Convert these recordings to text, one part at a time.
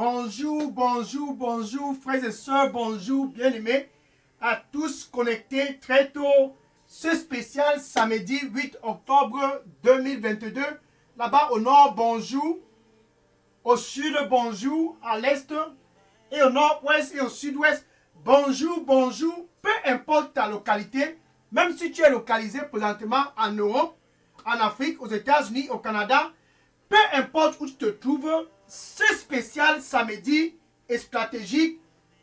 Bonjour, bonjour, bonjour, frères et sœurs, bonjour, bien-aimés, à tous connectés très tôt. Ce spécial samedi 8 octobre 2022. Là-bas au nord, bonjour. Au sud, bonjour. À l'est et au nord-ouest et au sud-ouest, bonjour, bonjour. Peu importe ta localité, même si tu es localisé présentement en Europe, en Afrique, aux États-Unis, au Canada, peu importe où tu te trouves, ce spécial samedi et stratégique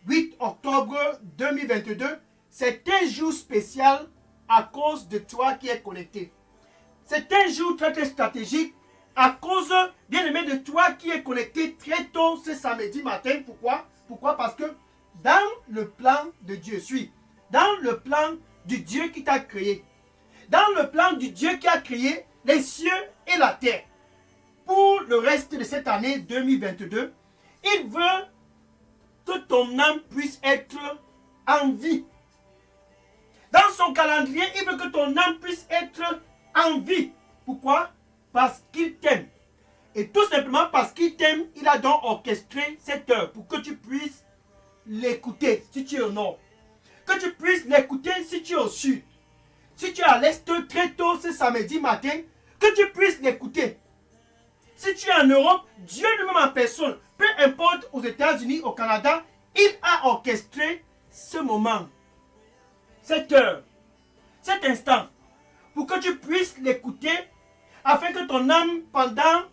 8 octobre 2022, c'est un jour spécial à cause de toi qui es connecté. C'est un jour très très stratégique à cause, bien aimé, de toi qui es connecté très tôt ce samedi matin. Pourquoi? Parce que dans le plan de Dieu, dans le plan du Dieu qui t'a créé, dans le plan du Dieu qui a créé les cieux et la terre, pour le reste de cette année 2022, il veut que ton âme puisse être en vie. Dans son calendrier, il veut que ton âme puisse être en vie. Pourquoi? Parce qu'il t'aime. Et tout simplement parce qu'il t'aime, il a donc orchestré cette heure pour que tu puisses l'écouter si tu es au nord. Que tu puisses l'écouter si tu es au sud. Si tu es à l'est très tôt ce samedi matin, que tu puisses l'écouter. Si tu es en Europe, Dieu lui-même en personne, peu importe aux États-Unis, au Canada, il a orchestré ce moment, cette heure, cet instant, pour que tu puisses l'écouter, afin que ton âme, pendant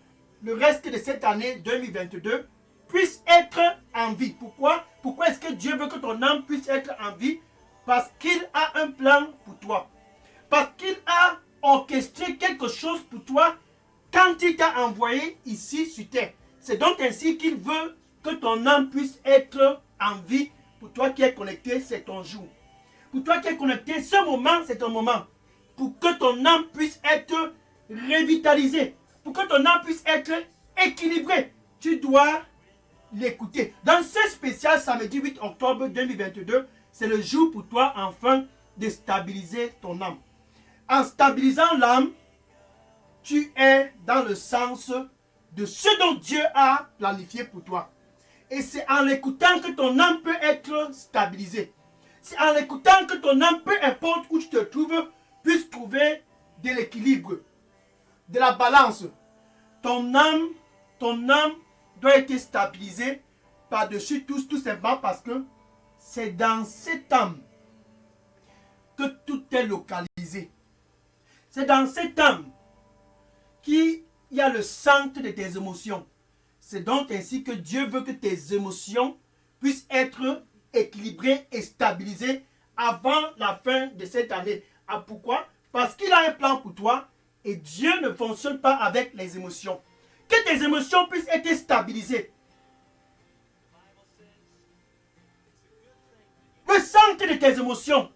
le reste de cette année 2022, puisse être en vie. Pourquoi est-ce que Dieu veut que ton âme puisse être en vie? Parce qu'il a un plan pour toi. Parce qu'il a orchestré quelque chose pour toi quand il t'a envoyé ici sur terre. C'est donc ainsi qu'il veut que ton âme puisse être en vie. Pour toi qui es connecté, c'est ton jour. Pour toi qui es connecté, ce moment, c'est ton moment. Pour que ton âme puisse être revitalisée. Pour que ton âme puisse être équilibrée. Tu dois l'écouter. Dans ce spécial samedi 8 octobre 2022, c'est le jour pour toi enfin de stabiliser ton âme. En stabilisant l'âme, tu es dans le sens de ce dont Dieu a planifié pour toi. Et c'est en l'écoutant que ton âme peut être stabilisée. C'est en l'écoutant que ton âme, peu importe où tu te trouves, puisse trouver de l'équilibre, de la balance. Ton âme doit être stabilisée par-dessus tout simplement parce que c'est dans cette âme que tout est localisé. C'est dans cette âme qu'il y a le centre de tes émotions. C'est donc ainsi que Dieu veut que tes émotions puissent être équilibrées et stabilisées avant la fin de cette année. Ah, pourquoi? Parce qu'il a un plan pour toi et Dieu ne fonctionne pas avec les émotions. Que tes émotions puissent être stabilisées. Le centre de tes émotions,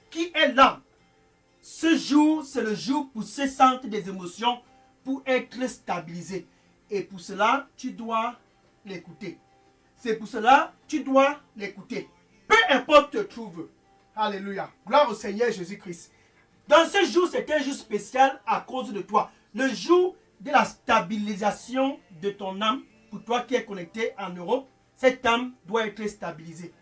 qui est là. Ce jour, c'est le jour pour ce centre des émotions pour être stabilisé. Et pour cela, tu dois l'écouter. C'est pour cela, tu dois l'écouter. Peu importe où tu te trouves. Alléluia. Gloire au Seigneur Jésus-Christ. Dans ce jour, c'est un jour spécial à cause de toi. Le jour de la stabilisation de ton âme. Pour toi qui es connecté en Europe, cette âme doit être stabilisée.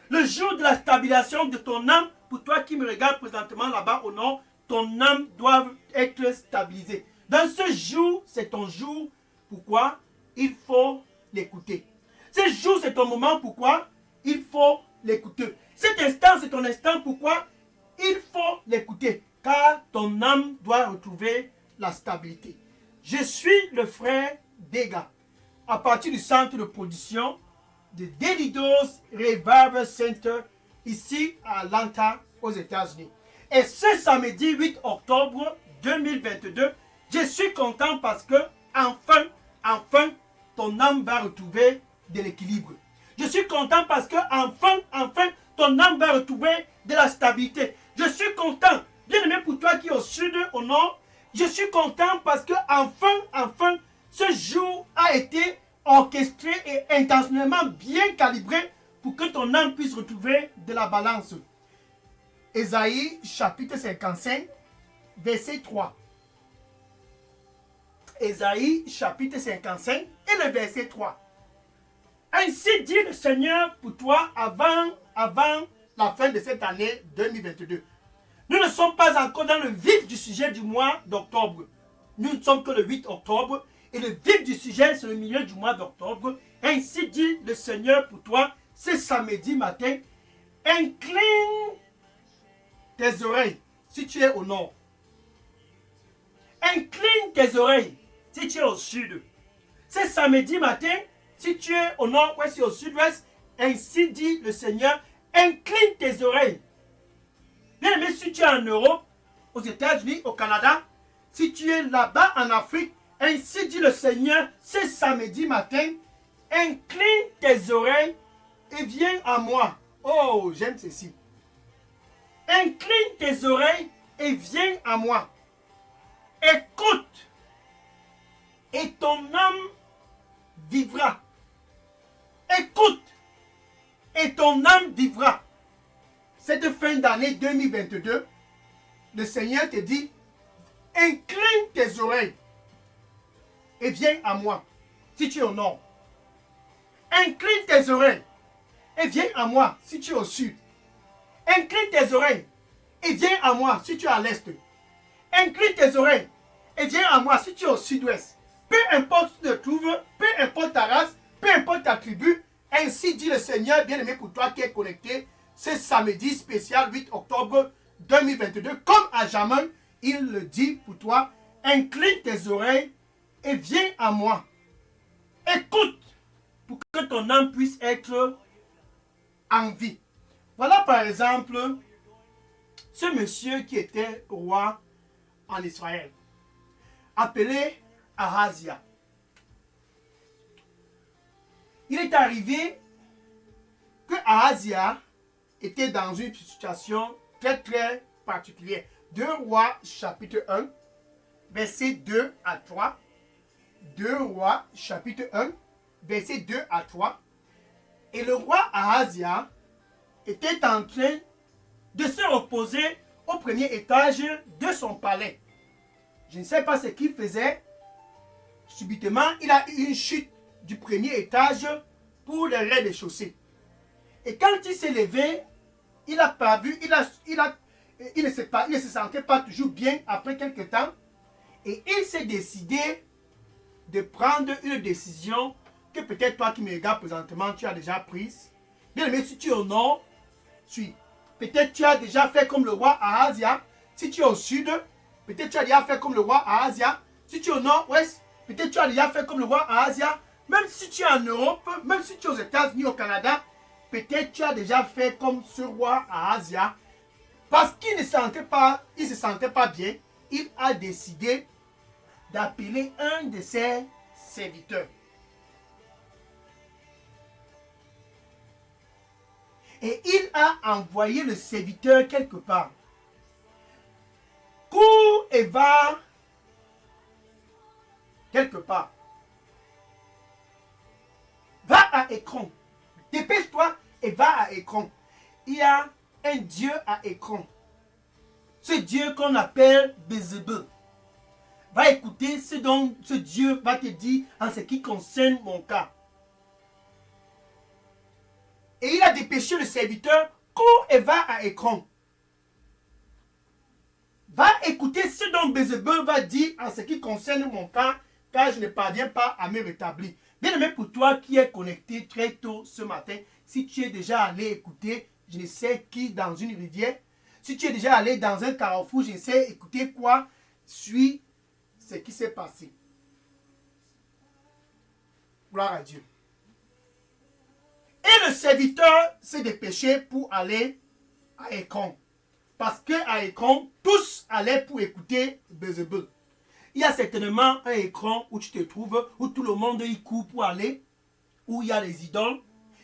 Le jour de la stabilisation de ton âme, pour toi qui me regardes présentement là-bas au nord, ton âme doit être stabilisée. Dans ce jour, c'est ton jour. Pourquoi? Il faut l'écouter. Ce jour, c'est ton moment. Pourquoi? Il faut l'écouter. Cet instant, c'est ton instant. Pourquoi? Il faut l'écouter. Car ton âme doit retrouver la stabilité. Je suis le frère Dega. À partir du centre de production de Delidos Revival Center, ici à Atlanta, aux États-Unis. Et ce samedi 8 octobre 2022, je suis content parce que enfin, ton âme va retrouver de l'équilibre. Je suis content parce que enfin, ton âme va retrouver de la stabilité. Je suis content, bien aimé pour toi qui es au sud, au nord. Je suis content parce que enfin, ce jour a été orchestré et intentionnellement bien calibré pour que ton âme puisse retrouver de la balance. Ésaïe chapitre 55, verset 3. Ésaïe chapitre 55 et le verset 3. Ainsi dit le Seigneur pour toi avant la fin de cette année 2022. Nous ne sommes pas encore dans le vif du sujet du mois d'octobre. Nous ne sommes que le 8 octobre et le vif du sujet, c'est le milieu du mois d'octobre. Ainsi dit le Seigneur pour toi, ce samedi matin, incline tes oreilles si tu es au nord. Incline tes oreilles si tu es au sud. Ce samedi matin, si tu es au nord-ouest et au sud-ouest, ainsi dit le Seigneur, incline tes oreilles. Bien aimé, si tu es en Europe, aux États-Unis, au Canada, si tu es là-bas en Afrique, ainsi dit le Seigneur, ce samedi matin, incline tes oreilles et viens à moi. Oh, j'aime ceci. Incline tes oreilles et viens à moi. Écoute, et ton âme vivra. Écoute, et ton âme vivra. Cette fin d'année 2022, le Seigneur te dit, incline tes oreilles et viens à moi, si tu es au nord. Incline tes oreilles et viens à moi, si tu es au sud. Incline tes oreilles et viens à moi, si tu es à l'est. Incline tes oreilles et viens à moi, si tu es au sud-ouest. Peu importe où tu te trouves, peu importe ta race, peu importe ta tribu, ainsi dit le Seigneur, bien-aimé pour toi qui est connecté, ce samedi spécial 8 octobre 2022, comme à jamais, il le dit pour toi, incline tes oreilles et viens à moi. Écoute pour que ton âme puisse être en vie. Voilà par exemple ce monsieur qui était roi en Israël, appelé Ahazia. Il est arrivé que Ahazia était dans une situation très très particulière. 2 Rois chapitre 1, verset 2 à 3. 2 Rois chapitre 1, verset 2 à 3. Et le roi Ahazia était en train de se reposer au premier étage de son palais. Je ne sais pas ce qu'il faisait. Subitement, il a eu une chute du premier étage pour le rez-de-chaussée. Et quand il s'est levé, il n'a pas vu, il ne se sentait pas toujours bien après quelque temps. Et il s'est décidé de prendre une décision que peut-être toi qui me regardes présentement, tu as déjà prise. Bien aimé, si tu es au nord, suis. Peut-être tu as déjà fait comme le roi Ahazia. Si tu es au sud, peut-être tu as déjà fait comme le roi Ahazia. Si tu es au nord-ouest, peut-être tu as déjà fait comme le roi Ahazia. Même si tu es en Europe, même si tu es aux États-Unis, au Canada, peut-être tu as déjà fait comme ce roi Ahazia. Parce qu'il ne se sentait pas bien, il a décidé d'appeler un de ses serviteurs. Et il a envoyé le serviteur quelque part. Cours et va quelque part. Va à Écron. Dépêche-toi et va à Écron. Il y a un dieu à Écron. Ce dieu qu'on appelle Bézébel. Va écouter ce dont ce dieu va te dire en ce qui concerne mon cas. Et il a dépêché le serviteur, cours et va à Écron. Va écouter ce dont Bézébel va dire en ce qui concerne mon cas, car je ne parviens pas à me rétablir. Bien aimé pour toi qui es connecté très tôt ce matin, si tu es déjà allé écouter, je ne sais qui dans une rivière, si tu es déjà allé dans un carrefour, je ne sais écouter quoi, suis ce qui s'est passé. Gloire à Dieu. Et le serviteur s'est dépêché pour aller à Écron. Parce qu'à Écron, tous allaient pour écouter Bézébel. Il y a certainement un Écron où tu te trouves, où tout le monde y court pour aller, où il y a les idoles.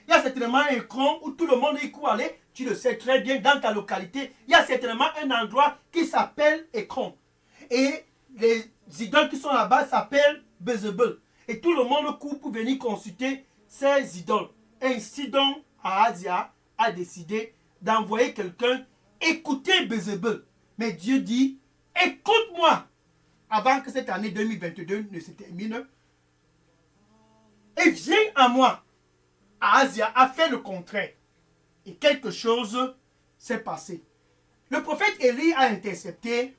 Il y a certainement un Écron où tout le monde y court pour aller. Tu le sais très bien, dans ta localité, il y a certainement un endroit qui s'appelle Écron. Et les idoles qui sont là-bas s'appellent Bézébel. Et tout le monde court pour venir consulter ces idoles. Ainsi donc, Ahazia a décidé d'envoyer quelqu'un écouter Bézébel. Mais Dieu dit, écoute-moi avant que cette année 2022 ne se termine. Et viens à moi. Ahazia a fait le contraire. Et quelque chose s'est passé. Le prophète Élie a intercepté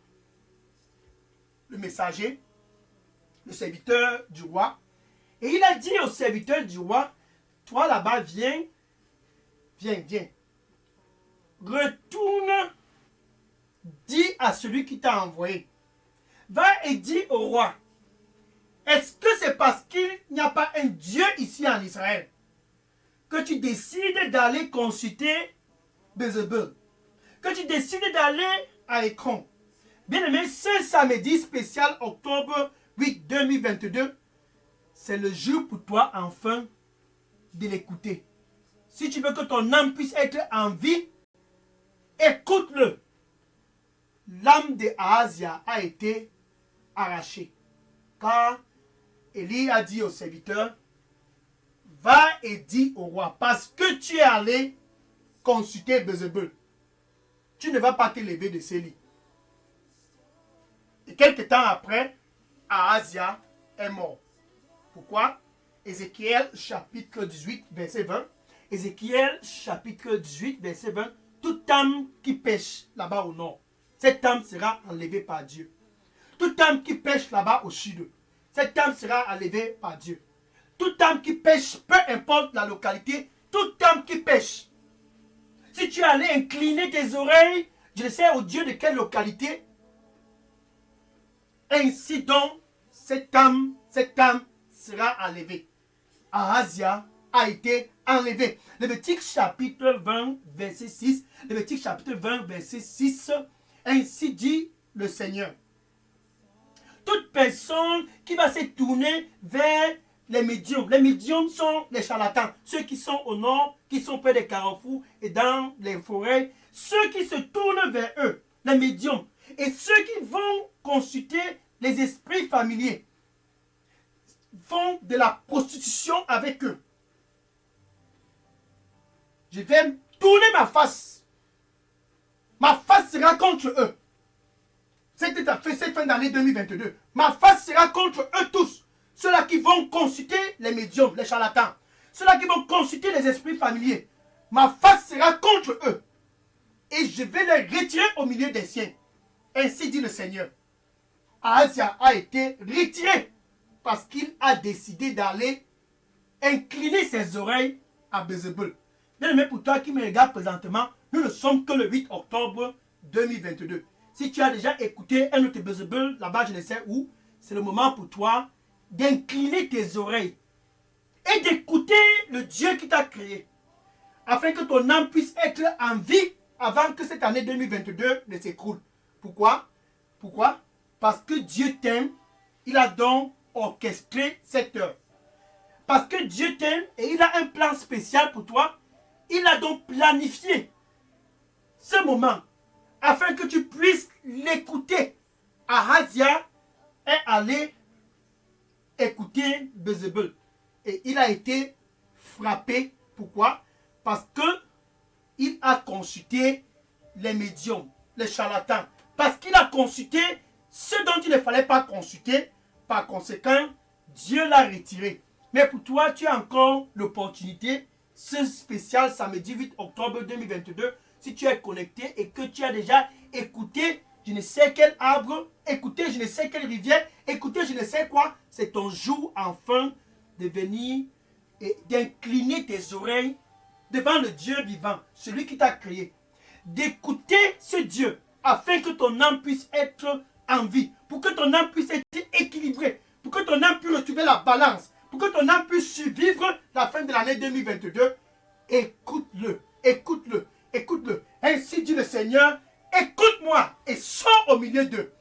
le messager, le serviteur du roi. Et il a dit au serviteur du roi, toi là-bas, viens. Retourne, dis à celui qui t'a envoyé. Va et dis au roi, est-ce que c'est parce qu'il n'y a pas un Dieu ici en Israël que tu décides d'aller consulter Bézébul, que tu décides d'aller à Écron? Bien aimé, ce samedi spécial octobre 8 2022, c'est le jour pour toi enfin de l'écouter. Si tu veux que ton âme puisse être en vie, écoute-le. L'âme de Ahazia a été arrachée. Car Élie a dit au serviteur, va et dis au roi, parce que tu es allé consulter Bézébul, tu ne vas pas te lever de ces lits. Et quelque temps après, Ahazia est mort. Pourquoi? Ézéchiel chapitre 18, verset 20. Ézéchiel chapitre 18, verset 20. Toute âme qui pêche là-bas au nord, cette âme sera enlevée par Dieu. Toute âme qui pêche là-bas au sud, cette âme sera enlevée par Dieu. Toute âme qui pêche, peu importe la localité, toute âme qui pêche. Si tu es allé incliner tes oreilles, je ne sais au Dieu de quelle localité, ainsi donc, cette âme sera enlevée. Ahazia a été enlevé. Lévitique chapitre 20, verset 6. Lévitique chapitre 20, verset 6. Ainsi dit le Seigneur. Toute personne qui va se tourner vers les médiums sont les charlatans. Ceux qui sont au nord, qui sont près des carrefours et dans les forêts. Ceux qui se tournent vers eux, les médiums. Et ceux qui vont consulter les esprits familiers font de la prostitution avec eux. Je vais tourner ma face. Ma face sera contre eux. Cette fin d'année 2022. Ma face sera contre eux tous. Ceux-là qui vont consulter les médiums, les charlatans. Ceux-là qui vont consulter les esprits familiers. Ma face sera contre eux. Et je vais les retirer au milieu des siens. Ainsi dit le Seigneur. Ahazia a été retiré parce qu'il a décidé d'aller incliner ses oreilles à Bézébul. Bien aimé, pour toi qui me regarde présentement, nous ne sommes que le 8 octobre 2022. Si tu as déjà écouté un autre Bézébul, là-bas je ne sais où, c'est le moment pour toi d'incliner tes oreilles et d'écouter le Dieu qui t'a créé, afin que ton âme puisse être en vie avant que cette année 2022 ne s'écroule. Pourquoi? Parce que Dieu t'aime, il a donc orchestré cette heure. Parce que Dieu t'aime et il a un plan spécial pour toi, il a donc planifié ce moment afin que tu puisses l'écouter. Ahazia est allé écouter Bézébul et il a été frappé. Pourquoi? Parce que il a consulté les médiums, les charlatans. Parce qu'il a consulté ce dont il ne fallait pas consulter. Par conséquent, Dieu l'a retiré. Mais pour toi, tu as encore l'opportunité, ce spécial samedi 8 octobre 2022, si tu es connecté et que tu as déjà écouté je ne sais quel arbre, écouté je ne sais quelle rivière, écouté je ne sais quoi, c'est ton jour enfin de venir et d'incliner tes oreilles devant le Dieu vivant, celui qui t'a créé. D'écouter ce Dieu afin que ton âme puisse être en vie, pour que ton âme puisse être équilibrée, pour que ton âme puisse retrouver la balance, pour que ton âme puisse survivre la fin de l'année 2022. Écoute-le, écoute-le, écoute-le. Ainsi dit le Seigneur, écoute-moi et sors au milieu d'eux.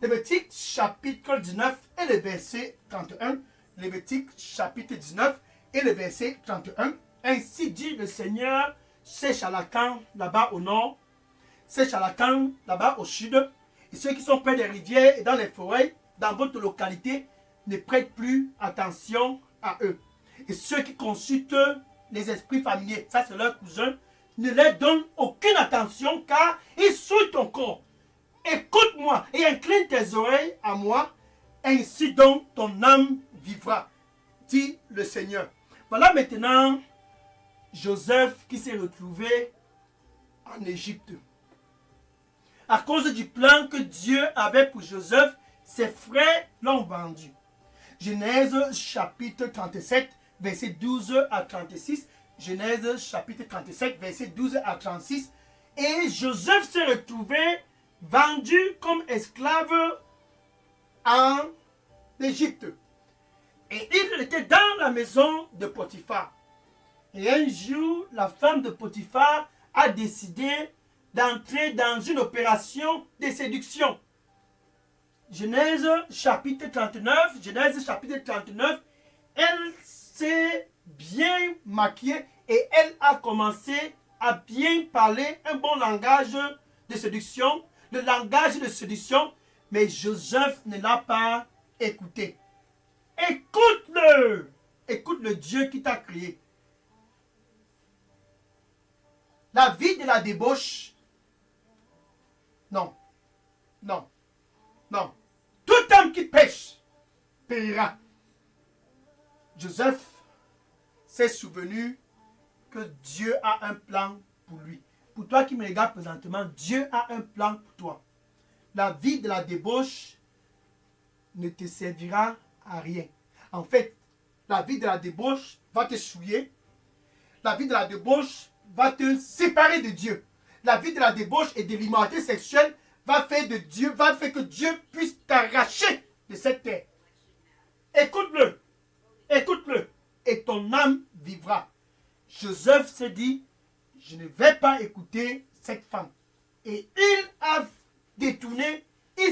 Lévitique chapitre 19 et le verset 31. Lévitique chapitre 19 et le verset 31. Ainsi dit le Seigneur, ces charlatans là-bas au nord, ces charlatans là-bas au sud, et ceux qui sont près des rivières et dans les forêts, dans votre localité, ne prêtent plus attention à eux. Et ceux qui consultent les esprits familiers, ça c'est leurs cousins, ne leur donnent aucune attention car ils souillent ton corps. Écoute-moi et incline tes oreilles à moi, ainsi donc ton âme vivra. dit le Seigneur. Voilà maintenant Joseph qui s'est retrouvé en Égypte. À cause du plan que Dieu avait pour Joseph, ses frères l'ont vendu. Genèse chapitre 37, verset 12 à 36. Genèse chapitre 37, verset 12 à 36. Et Joseph s'est retrouvé vendu comme esclave en Égypte. Et il était dans la maison de Potiphar. Et un jour, la femme de Potiphar a décidé d'entrer dans une opération de séduction. Genèse chapitre 39, Genèse chapitre 39, elle s'est bien maquillée et elle a commencé à bien parler un bon langage de séduction, le langage de séduction, mais Joseph ne l'a pas écouté. Écoute-le! Écoute le Dieu qui t'a créé. La vie de la débauche, non, non, non. Tout homme qui pêche périra. Joseph s'est souvenu que Dieu a un plan pour lui. Pour toi qui me regardes présentement, Dieu a un plan pour toi. La vie de la débauche ne te servira à rien. En fait, la vie de la débauche va te souiller. La vie de la débauche va te séparer de Dieu. La vie de la débauche et de l'immoralité sexuelle va faire que Dieu puisse t'arracher de cette terre. Écoute-le. Écoute-le. Et ton âme vivra. Joseph s'est dit, je ne vais pas écouter cette femme. Et il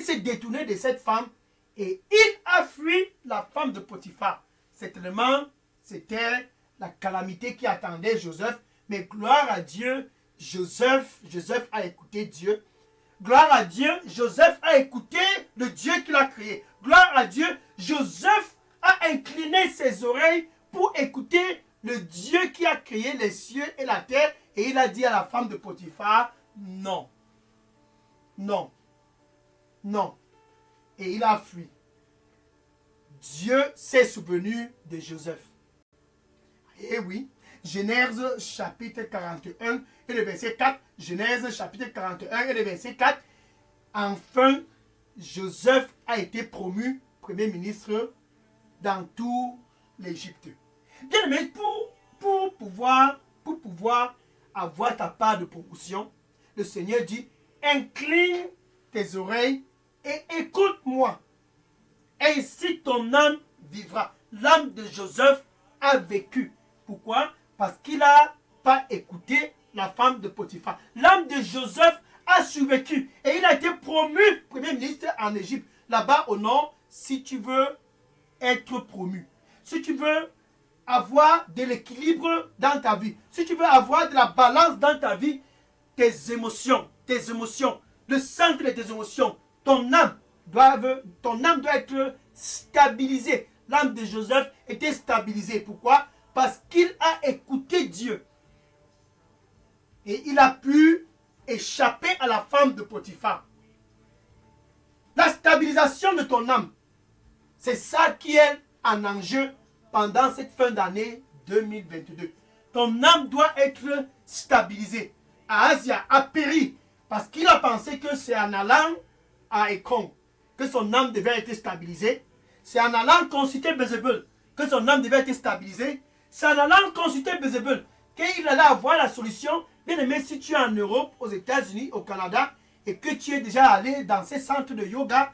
s'est détourné de cette femme et il a fui la femme de Potiphar. Certainement, c'était la calamité qui attendait Joseph. Mais gloire à Dieu, Joseph a écouté Dieu. Gloire à Dieu, Joseph a écouté le Dieu qui l'a créé. Gloire à Dieu, Joseph a incliné ses oreilles pour écouter le Dieu qui a créé les cieux et la terre. Et il a dit à la femme de Potiphar, non, non, non. Et il a fui. Dieu s'est souvenu de Joseph. Eh oui, Genèse chapitre 41 et le verset 4. Genèse chapitre 41 et le verset 4. Enfin, Joseph a été promu premier ministre dans tout l'Égypte. Bien aimé, pour pouvoir avoir ta part de promotion, le Seigneur dit, incline tes oreilles et écoute-moi. Ainsi ton âme vivra. L'âme de Joseph a vécu. Pourquoi? Parce qu'il n'a pas écouté la femme de Potiphar. L'âme de Joseph a survécu et il a été promu premier ministre en Égypte. Là-bas au nord, si tu veux être promu, si tu veux avoir de l'équilibre dans ta vie, si tu veux avoir de la balance dans ta vie, tes émotions, le centre de tes émotions, ton âme doit être stabilisée. L'âme de Joseph était stabilisée. Pourquoi? Parce qu'il a écouté Dieu. Et il a pu échapper à la femme de Potiphar. La stabilisation de ton âme, c'est ça qui est en enjeu pendant cette fin d'année 2022. Ton âme doit être stabilisée. Ahazia a péri parce qu'il a pensé que c'est en allant à Écron que son âme devait être stabilisée. C'est en allant consulter Bézébul que son âme devait être stabilisée. C'est en allant consulter Bézébul qu'il allait avoir la solution. Bien aimé, si tu es en Europe, aux États-Unis, au Canada, et que tu es déjà allé dans ces centres de yoga,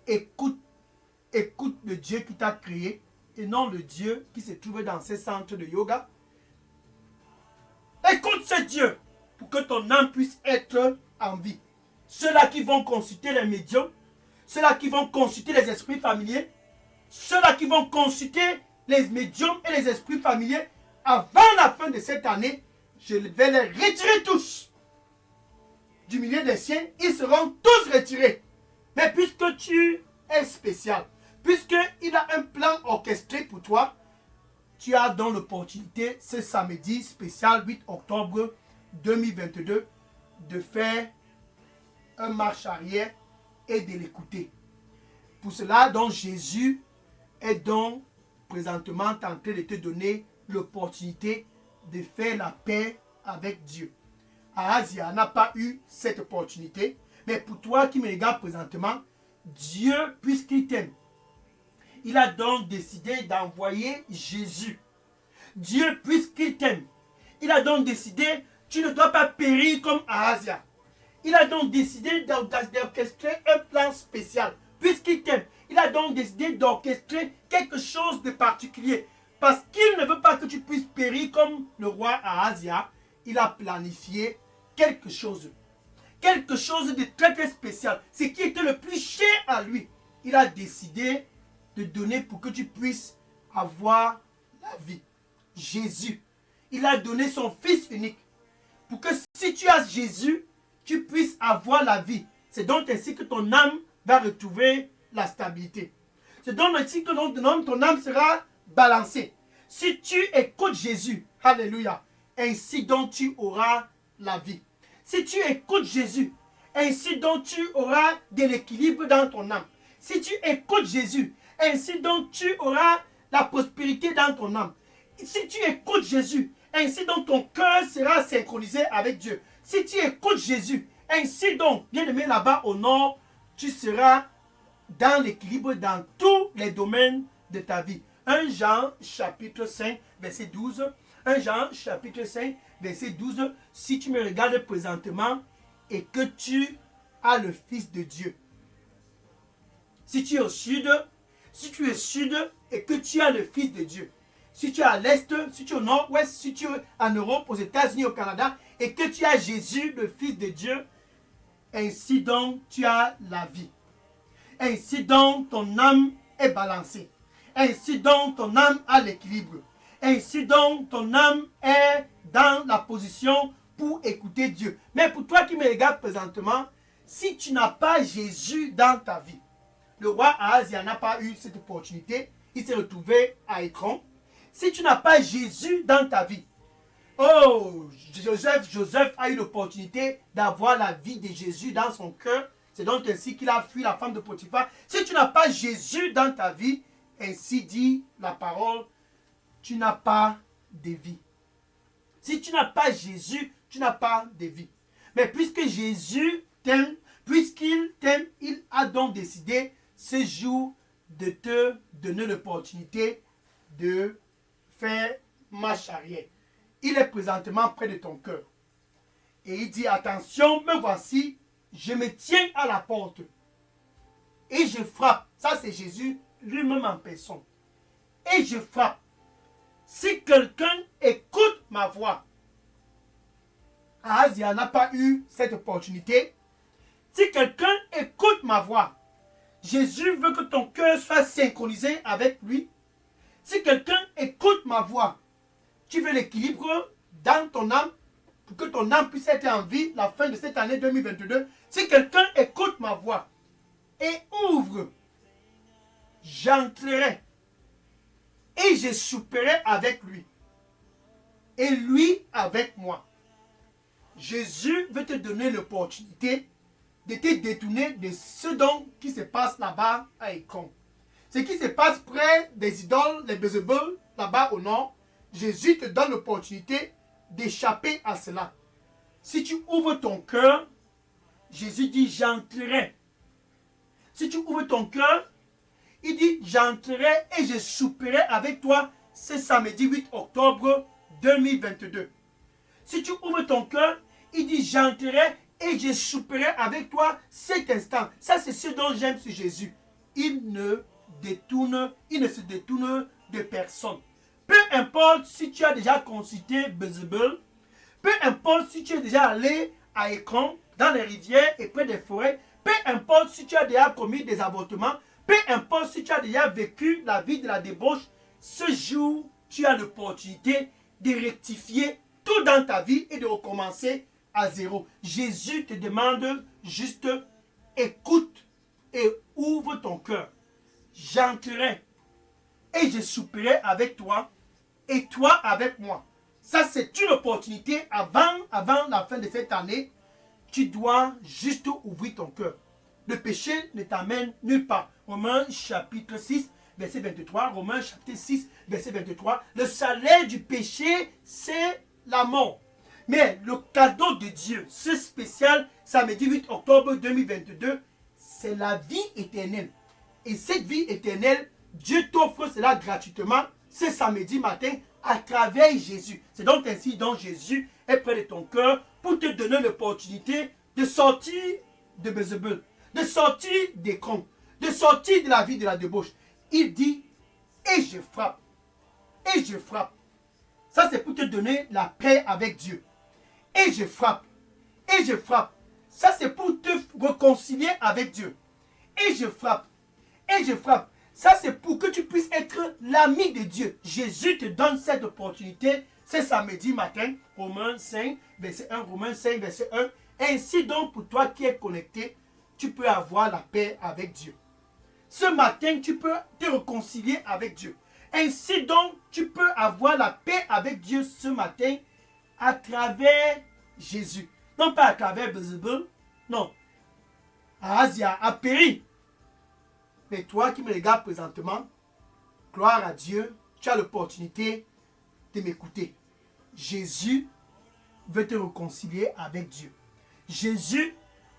écoute le Dieu qui t'a créé et non le Dieu qui se trouve dans ces centres de yoga. Écoute ce Dieu pour que ton âme puisse être en vie. Ceux-là qui vont consulter les médiums, ceux-là qui vont consulter les esprits familiers, ceux-là qui vont consulter les médiums et les esprits familiers, avant la fin de cette année, je vais les retirer tous. Du milieu des siens, ils seront tous retirés. Mais puisque tu es spécial, puisqu'il a un plan orchestré pour toi, tu as donc l'opportunité ce samedi spécial 8 octobre 2022 de faire un marche arrière et de l'écouter. Pour cela, donc Jésus est donc présentement en train de te donner l'opportunité de faire la paix avec Dieu. Ahazia n'a pas eu cette opportunité, mais pour toi qui me regardes présentement, Dieu, puisqu'il t'aime, il a donc décidé d'envoyer Jésus. Dieu, puisqu'il t'aime, il a donc décidé, tu ne dois pas périr comme Ahazia. Il a donc décidé d'orchestrer un plan spécial. Puisqu'il t'aime, il a donc décidé d'orchestrer quelque chose de particulier. Parce qu'il ne veut pas que tu puisses périr comme le roi Ahazia, il a planifié quelque chose. Quelque chose de très très spécial. Ce qui était le plus cher à lui. Il a décidé de donner pour que tu puisses avoir la vie. Jésus. Il a donné son Fils unique. Pour que si tu as Jésus, tu puisses avoir la vie. C'est donc ainsi que ton âme va retrouver la stabilité. C'est donc ainsi que ton âme sera balancée. Si tu écoutes Jésus, alléluia, ainsi donc tu auras la vie. Si tu écoutes Jésus, ainsi donc tu auras de l'équilibre dans ton âme. Si tu écoutes Jésus, ainsi donc tu auras la prospérité dans ton âme. Si tu écoutes Jésus, ainsi donc ton cœur sera synchronisé avec Dieu. Si tu écoutes Jésus, ainsi donc, bien-aimé là-bas au nord, tu seras dans l'équilibre dans tous les domaines de ta vie. 1 Jean chapitre 5, verset 12. 1 Jean chapitre 5, verset 12. Si tu me regardes présentement et que tu as le Fils de Dieu. Si tu es au sud, si tu es sud et que tu as le Fils de Dieu. Si tu es à l'est, si tu es au nord-ouest, si tu es en Europe, aux États-Unis, au Canada, et que tu as Jésus, le Fils de Dieu, ainsi donc tu as la vie. Ainsi donc ton âme est balancée. Ainsi donc ton âme a l'équilibre. Ainsi donc ton âme est dans la position pour écouter Dieu. Mais pour toi qui me regardes présentement, si tu n'as pas Jésus dans ta vie, le roi Ahazia n'a pas eu cette opportunité, il s'est retrouvé à Écron. Si tu n'as pas Jésus dans ta vie, oh, Joseph a eu l'opportunité d'avoir la vie de Jésus dans son cœur. C'est donc ainsi qu'il a fui la femme de Potiphar. Si tu n'as pas Jésus dans ta vie, ainsi dit la parole, tu n'as pas de vie. Si tu n'as pas Jésus, tu n'as pas de vie. Mais puisque Jésus t'aime, puisqu'il t'aime, il a donc décidé ce jour de te donner l'opportunité de faire marche arrière. Il est présentement près de ton cœur. Et il dit, attention, me voici, je me tiens à la porte. Et je frappe. Ça, c'est Jésus lui-même en personne. Et je frappe. Si quelqu'un écoute ma voix, Ahazia n'a pas eu cette opportunité. Si quelqu'un écoute ma voix, Jésus veut que ton cœur soit synchronisé avec lui. Si quelqu'un écoute ma voix, tu veux l'équilibre dans ton âme pour que ton âme puisse être en vie la fin de cette année 2022. Si quelqu'un écoute ma voix et ouvre, j'entrerai et je souperai avec lui et lui avec moi. Jésus veut te donner l'opportunité de te détourner de ce dont qui se passe là-bas à Écron. Ce qui se passe près des idoles, les Bézébul, là-bas au nord, Jésus te donne l'opportunité d'échapper à cela. Si tu ouvres ton cœur, Jésus dit j'entrerai. Si tu ouvres ton cœur, il dit j'entrerai et je souperai avec toi ce samedi 8 octobre 2022. Si tu ouvres ton cœur, il dit j'entrerai et je souperai avec toi cet instant. Ça c'est ce dont j'aime sur Jésus. Il ne se détourne de personne. Peu importe si tu as déjà consulté Bézébul, peu importe si tu es déjà allé à Écron, dans les rivières et près des forêts, peu importe si tu as déjà commis des avortements, peu importe si tu as déjà vécu la vie de la débauche, ce jour, tu as l'opportunité de rectifier tout dans ta vie et de recommencer à zéro. Jésus te demande juste écoute et ouvre ton cœur. J'entrerai et je souperai avec toi et toi avec moi. Ça, c'est une opportunité avant la fin de cette année. Tu dois juste ouvrir ton cœur. Le péché ne t'amène nulle part. Romains chapitre 6, verset 23. Romains chapitre 6, verset 23. Le salaire du péché, c'est la mort. Mais le cadeau de Dieu, ce spécial samedi 8 octobre 2022, c'est la vie éternelle. Et cette vie éternelle, Dieu t'offre cela gratuitement ce samedi matin à travers Jésus. C'est donc ainsi dont Jésus est près de ton cœur pour te donner l'opportunité de sortir de Bézébul, de sortir des cons, de sortir de la vie de la débauche. Il dit, et je frappe, et je frappe. Ça, c'est pour te donner la paix avec Dieu. Et je frappe, et je frappe. Ça, c'est pour te réconcilier avec Dieu. Et je frappe, et je frappe. Ça, c'est pour que tu puisses être l'ami de Dieu. Jésus te donne cette opportunité ce samedi matin, Romains 5, verset 1, Romains 5, verset 1. Ainsi donc, pour toi qui es connecté, tu peux avoir la paix avec Dieu. Ce matin, tu peux te réconcilier avec Dieu. Ainsi donc, tu peux avoir la paix avec Dieu ce matin à travers Jésus. Non pas à travers Bézébul, non. Ahazia a péri. Mais toi qui me regardes présentement, gloire à Dieu, tu as l'opportunité de m'écouter. Jésus veut te réconcilier avec Dieu. Jésus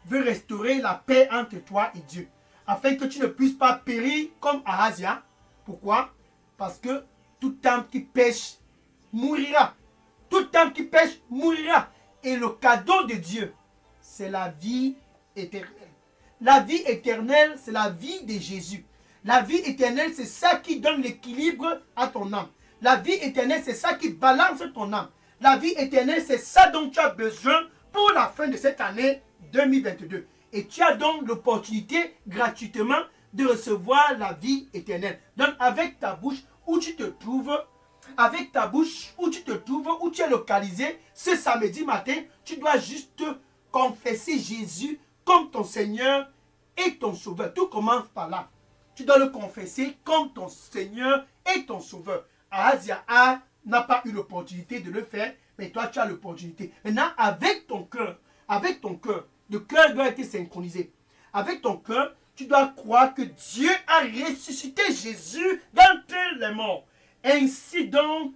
veut restaurer la paix entre toi et Dieu, afin que tu ne puisses pas périr comme Ahazia. Pourquoi? Parce que toute âme qui pêche mourira. Toute âme qui pêche mourira. Et le cadeau de Dieu, c'est la vie éternelle. La vie éternelle, c'est la vie de Jésus. La vie éternelle, c'est ça qui donne l'équilibre à ton âme. La vie éternelle, c'est ça qui balance ton âme. La vie éternelle, c'est ça dont tu as besoin pour la fin de cette année 2022. Et tu as donc l'opportunité gratuitement de recevoir la vie éternelle. Donc avec ta bouche où tu te trouves, avec ta bouche où tu te trouves, où tu es localisé, ce samedi matin, tu dois juste confesser Jésus comme ton Seigneur et ton Sauveur. Tout commence par là. Tu dois le confesser comme ton Seigneur et ton Sauveur. Ahazia n'a pas eu l'opportunité de le faire, mais toi tu as l'opportunité. Maintenant, avec ton cœur, le cœur doit être synchronisé. Avec ton cœur, tu dois croire que Dieu a ressuscité Jésus d'entre les morts. Ainsi donc,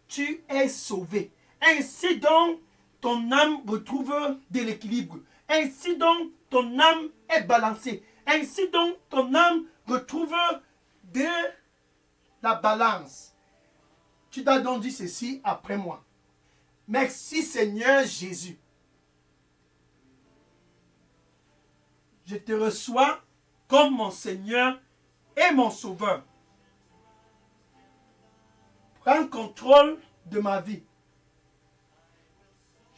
tu es sauvé. Ainsi donc, ton âme retrouve de l'équilibre. Ainsi donc, ton âme est balancée. Ainsi donc, ton âme retrouve de la balance. Tu dois donc dire ceci après moi. Merci Seigneur Jésus. Je te reçois comme mon Seigneur et mon Sauveur. Prends contrôle de ma vie.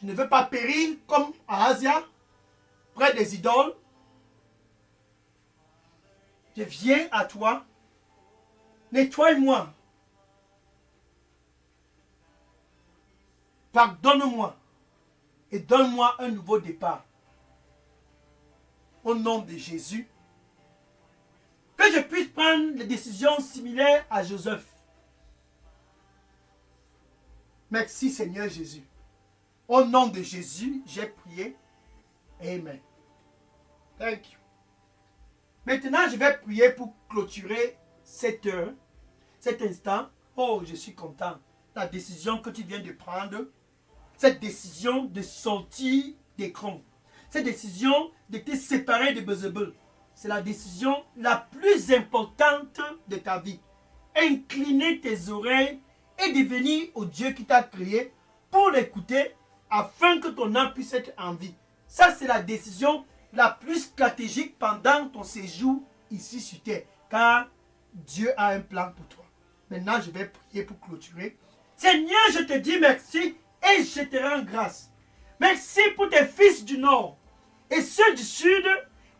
Je ne veux pas périr comme Ahazia, près des idoles. Je viens à toi. Nettoie-moi. Pardonne-moi. Et donne-moi un nouveau départ. Au nom de Jésus. Que je puisse prendre des décisions similaires à Joseph. Merci Seigneur Jésus. Au nom de Jésus, j'ai prié. Amen. Thank you. Maintenant, je vais prier pour clôturer cette heure, cet instant. Oh, je suis content. La décision que tu viens de prendre, cette décision de sortir d'écran, cette décision de te séparer de Bézébul, c'est la décision la plus importante de ta vie. Incliner tes oreilles et de venir au Dieu qui t'a créé pour l'écouter afin que ton âme puisse être en vie. Ça, c'est la décision la plus stratégique pendant ton séjour ici sur terre. Car Dieu a un plan pour toi. Maintenant, je vais prier pour clôturer. Seigneur, je te dis merci et je te rends grâce. Merci pour tes fils du nord et ceux du sud,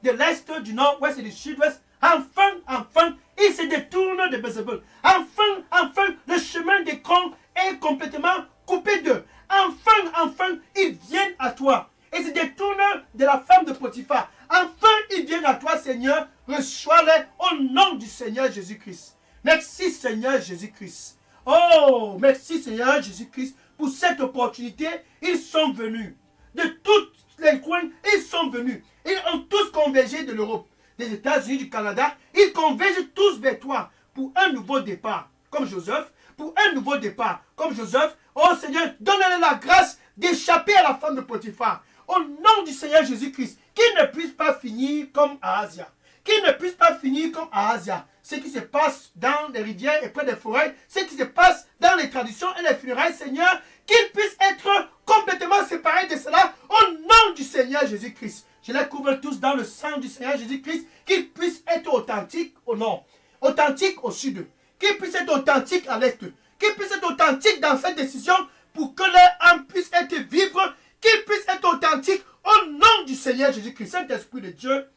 de l'est, du nord-ouest et du sud-ouest. Enfin, ils se détournent de Bézébul. Enfin, le chemin des cons est complètement coupé d'eux. Enfin, ils viennent à toi et se détournent de la femme de Potiphar. Enfin, ils viennent à toi, Seigneur. Reçois-les au nom du Seigneur Jésus-Christ. Merci, Seigneur Jésus-Christ. Oh, merci, Seigneur Jésus-Christ, pour cette opportunité. Ils sont venus de tous les coins. Ils sont venus. Ils ont tous convergé de l'Europe, des États-Unis, du Canada. Ils convergent tous vers toi pour un nouveau départ, comme Joseph, pour un nouveau départ, comme Joseph. Oh Seigneur, donne-leur la grâce d'échapper à la femme de Potiphar. Au nom du Seigneur Jésus-Christ, qu'ils ne puissent pas finir comme Ahazia. Qu'ils ne puissent pas finir comme Ahazia. Ce qui se passe dans les rivières et près des forêts, ce qui se passe dans les traditions et les funérailles, Seigneur, qu'ils puissent être complètement séparés de cela au nom du Seigneur Jésus-Christ. Je les couvre tous dans le sang du Seigneur Jésus-Christ, qu'ils puissent être authentiques au nord, authentiques au sud, qu'ils puissent être authentiques à l'est, qu'ils puissent être authentiques dans cette décision pour que leur âme puisse être vivre, qu'ils puissent être authentiques au nom du Seigneur Jésus-Christ. Saint-Esprit de Dieu,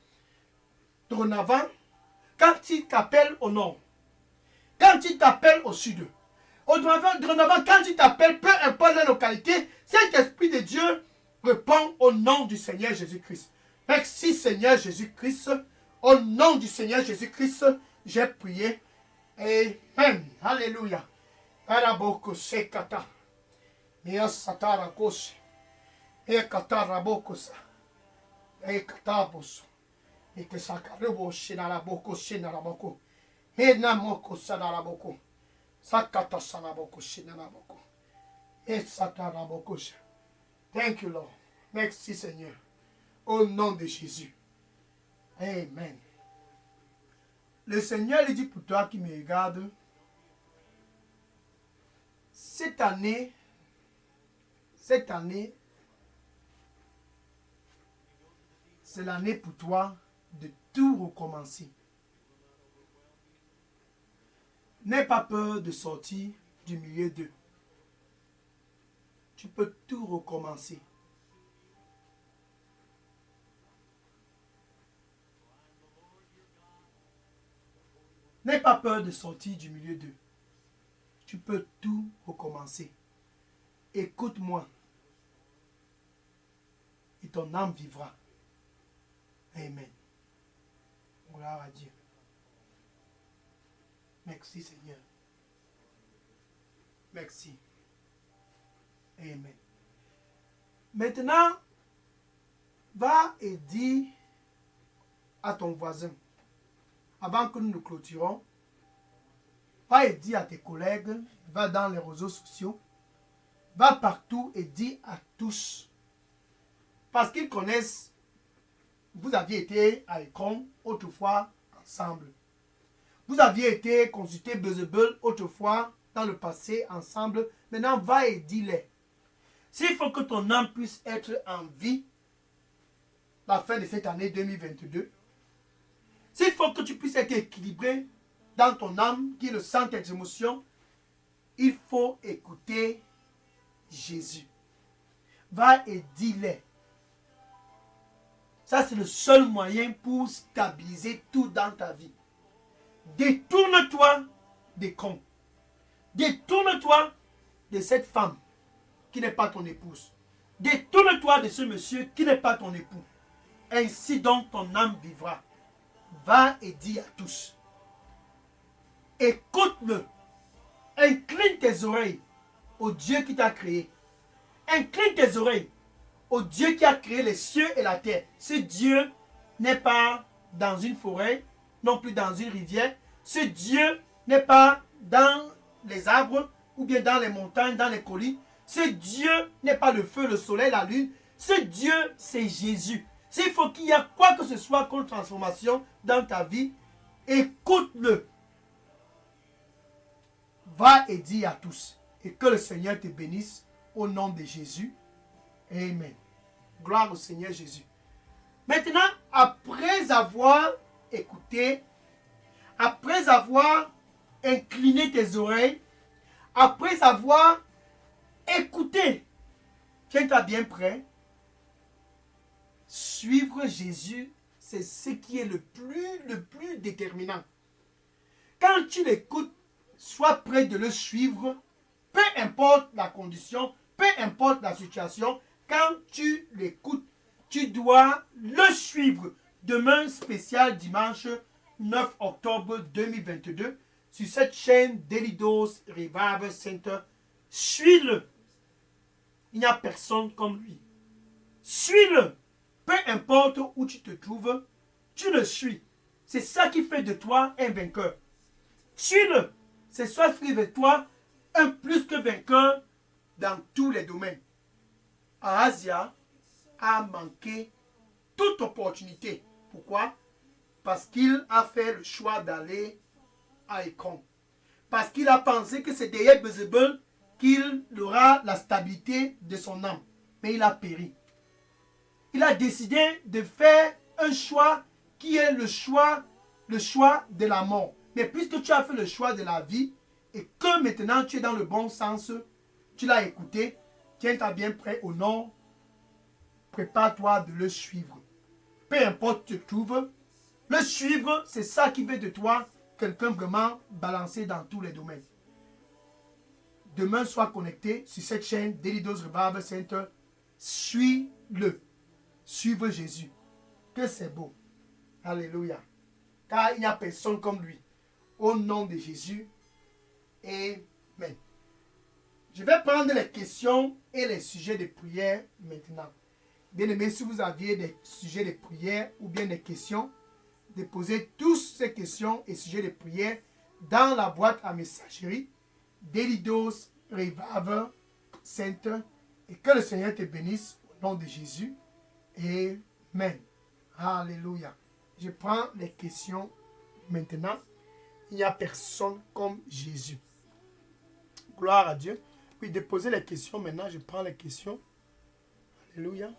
dorénavant, quand il t'appelle au nord, quand il t'appelle au sud, dorénavant, quand il t'appelle, peu importe la localité, Saint-Esprit de Dieu répond au nom du Seigneur Jésus-Christ. Merci Seigneur Jésus-Christ. Au nom du Seigneur Jésus-Christ, j'ai prié. Amen. Alléluia. Araboko sekata. Miasatara kose. Ekatara bokosa. Ekatabos. Ekesakarubo shinaraboko shinaraboko. Menamoko sanaraboko. Sakata sanaboko shinaraboko. Esataraboko. Thank you, Lord. Merci, Seigneur. Au nom de Jésus. Amen. Le Seigneur lui dit pour toi qui me regarde, cette année, c'est l'année pour toi de tout recommencer. N'aie pas peur de sortir du milieu d'eux. Tu peux tout recommencer. N'aie pas peur de sortir du milieu d'eux. Tu peux tout recommencer. Écoute-moi. Et ton âme vivra. Amen. Gloire à Dieu. Merci Seigneur. Merci. Amen. Maintenant, va et dis à ton voisin, avant que nous nous clôturons, va et dis à tes collègues, va dans les réseaux sociaux, va partout et dis à tous, parce qu'ils connaissent, vous aviez été à Écron autrefois ensemble. Vous aviez été consulté Beelzebul autrefois dans le passé ensemble. Maintenant, va et dis-les. S'il faut que ton âme puisse être en vie, la fin de cette année 2022, s'il faut que tu puisses être équilibré dans ton âme, qui est le centre des émotions, il faut écouter Jésus. Va et dis-les. Ça, c'est le seul moyen pour stabiliser tout dans ta vie. Détourne-toi des cons. Détourne-toi de cette femme qui n'est pas ton épouse. Détourne-toi de ce monsieur qui n'est pas ton époux. Ainsi donc ton âme vivra. Va et dis à tous. Écoute-le. Incline tes oreilles au Dieu qui t'a créé. Incline tes oreilles au Dieu qui a créé les cieux et la terre. Ce Dieu n'est pas dans une forêt, non plus dans une rivière. Ce Dieu n'est pas dans les arbres ou bien dans les montagnes, dans les collines. Ce Dieu n'est pas le feu, le soleil, la lune. Ce Dieu, c'est Jésus. S'il faut qu'il y ait quoi que ce soit comme transformation dans ta vie, écoute-le. Va et dis à tous. Et que le Seigneur te bénisse au nom de Jésus. Amen. Gloire au Seigneur Jésus. Maintenant, après avoir écouté, après avoir incliné tes oreilles, après avoir écouté, tiens-toi bien prêt. Suivre Jésus, c'est ce qui est le plus déterminant. Quand tu l'écoutes, sois prêt de le suivre, peu importe la condition, peu importe la situation. Quand tu l'écoutes, tu dois le suivre. Demain, spécial dimanche 9 octobre 2022, sur cette chaîne Daily Dose Revival Center. Suis-le. Il n'y a personne comme lui. Suis-le. Peu importe où tu te trouves, tu le suis. C'est ça qui fait de toi un vainqueur. Suis-le. C'est soit avec toi, un plus que vainqueur dans tous les domaines. Ahazia a manqué toute opportunité. Pourquoi? Parce qu'il a fait le choix d'aller à Écron. Parce qu'il a pensé que c'est derrière Bézébel qu'il aura la stabilité de son âme. Mais il a péri. Il a décidé de faire un choix qui est le choix de la mort. Mais puisque tu as fait le choix de la vie et que maintenant tu es dans le bon sens, tu l'as écouté, tiens-toi bien prêt au nord, prépare-toi de le suivre. Peu importe où tu te trouves, le suivre, c'est ça qui fait de toi quelqu'un vraiment balancé dans tous les domaines. Demain, sois connecté sur cette chaîne Daily Dose Revival Center. Suis-le. Suivre Jésus. Que c'est beau. Alléluia. Car il n'y a personne comme lui. Au nom de Jésus. Amen. Je vais prendre les questions et les sujets de prière maintenant. Bien aimé, si vous aviez des sujets de prière ou bien des questions, déposez tous ces questions et sujets de prière dans la boîte à messagerie Daily Dose Revival Center. Et que le Seigneur te bénisse au nom de Jésus. Amen. Alléluia. Je prends les questions maintenant. Il n'y a personne comme Jésus. Gloire à Dieu. Oui, déposez les questions maintenant. Je prends les questions. Alléluia.